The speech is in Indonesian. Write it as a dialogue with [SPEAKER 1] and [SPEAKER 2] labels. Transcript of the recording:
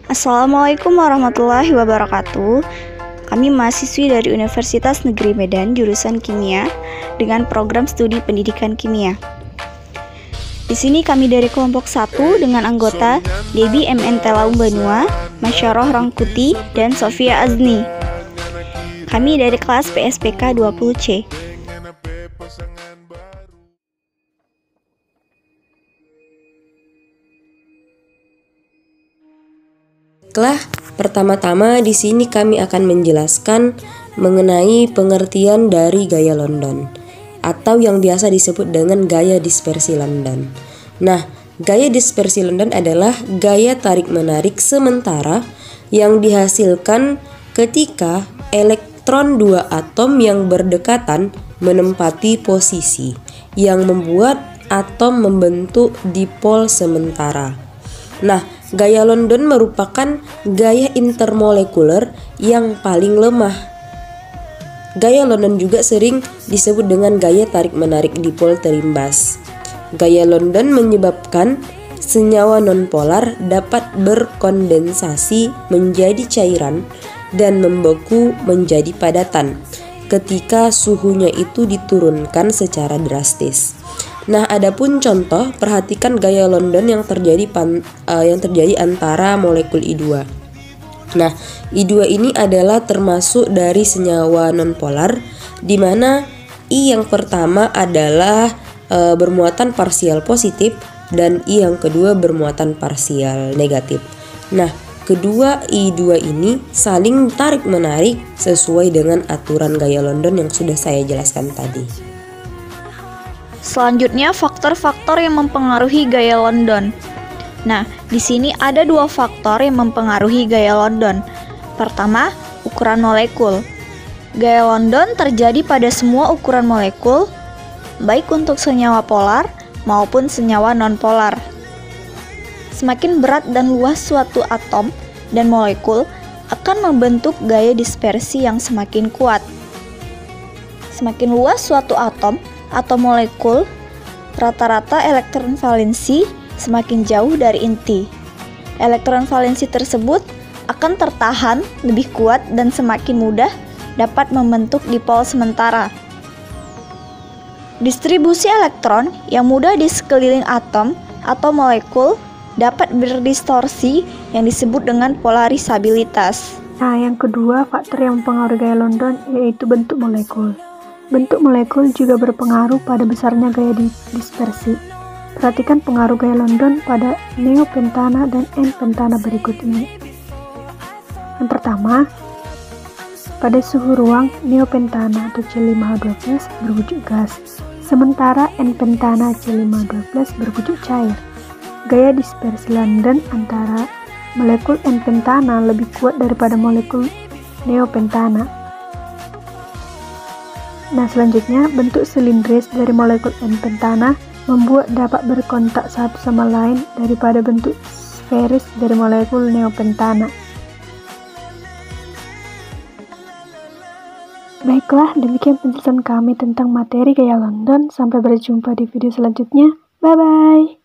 [SPEAKER 1] Assalamualaikum warahmatullahi wabarakatuh. Kami mahasiswi dari Universitas Negeri Medan jurusan Kimia dengan program studi pendidikan kimia. Di sini kami dari kelompok 1 dengan anggota Debbie MN Telaum Banua, Masyaroh Rangkuti, dan Sofia Azni. Kami dari kelas PSPK 20C.
[SPEAKER 2] Baiklah, pertama-tama di sini kami akan menjelaskan mengenai pengertian dari gaya London atau yang biasa disebut dengan gaya dispersi London. Nah, gaya dispersi London adalah gaya tarik-menarik sementara yang dihasilkan ketika elektron dua atom yang berdekatan menempati posisi yang membuat atom membentuk dipol sementara. Nah, gaya London merupakan gaya intermolekuler yang paling lemah. Gaya London juga sering disebut dengan gaya tarik-menarik dipol terimbas. Gaya London menyebabkan senyawa nonpolar dapat berkondensasi menjadi cairan dan membeku menjadi padatan ketika suhunya itu diturunkan secara drastis. Nah, adapun contoh, perhatikan gaya London yang terjadi antara molekul I2. Nah, I2 ini adalah termasuk dari senyawa nonpolar, di mana I yang pertama adalah bermuatan parsial positif dan I yang kedua bermuatan parsial negatif. Nah, kedua I2 ini saling tarik-menarik sesuai dengan aturan gaya London yang sudah saya jelaskan tadi.
[SPEAKER 1] Selanjutnya, faktor-faktor yang mempengaruhi gaya London. Nah, di sini ada dua faktor yang mempengaruhi gaya London. Pertama, ukuran molekul. Gaya London terjadi pada semua ukuran molekul, baik untuk senyawa polar maupun senyawa nonpolar. Semakin berat dan luas suatu atom dan molekul akan membentuk gaya dispersi yang semakin kuat. Semakin luas suatu atom atau molekul, rata-rata elektron valensi semakin jauh dari inti. Elektron valensi tersebut akan tertahan lebih kuat dan semakin mudah dapat membentuk dipol sementara. Distribusi elektron yang mudah di sekeliling atom atau molekul dapat berdistorsi yang disebut dengan polarisabilitas.
[SPEAKER 3] Nah, yang kedua faktor yang mempengaruhi gaya London yaitu bentuk molekul. Bentuk molekul juga berpengaruh pada besarnya gaya dispersi. Perhatikan pengaruh gaya London pada neopentana dan N-pentana berikut ini. Yang pertama, pada suhu ruang, neopentana atau C5H12 berwujud gas, sementara N-pentana C5H12 berwujud cair. Gaya dispersi London antara molekul N-pentana lebih kuat daripada molekul neopentana. Nah, selanjutnya, bentuk silindris dari molekul N-pentana membuat dapat berkontak satu sama lain daripada bentuk sferis dari molekul neopentana. Baiklah, demikian penjelasan kami tentang materi gaya London. Sampai berjumpa di video selanjutnya. Bye-bye!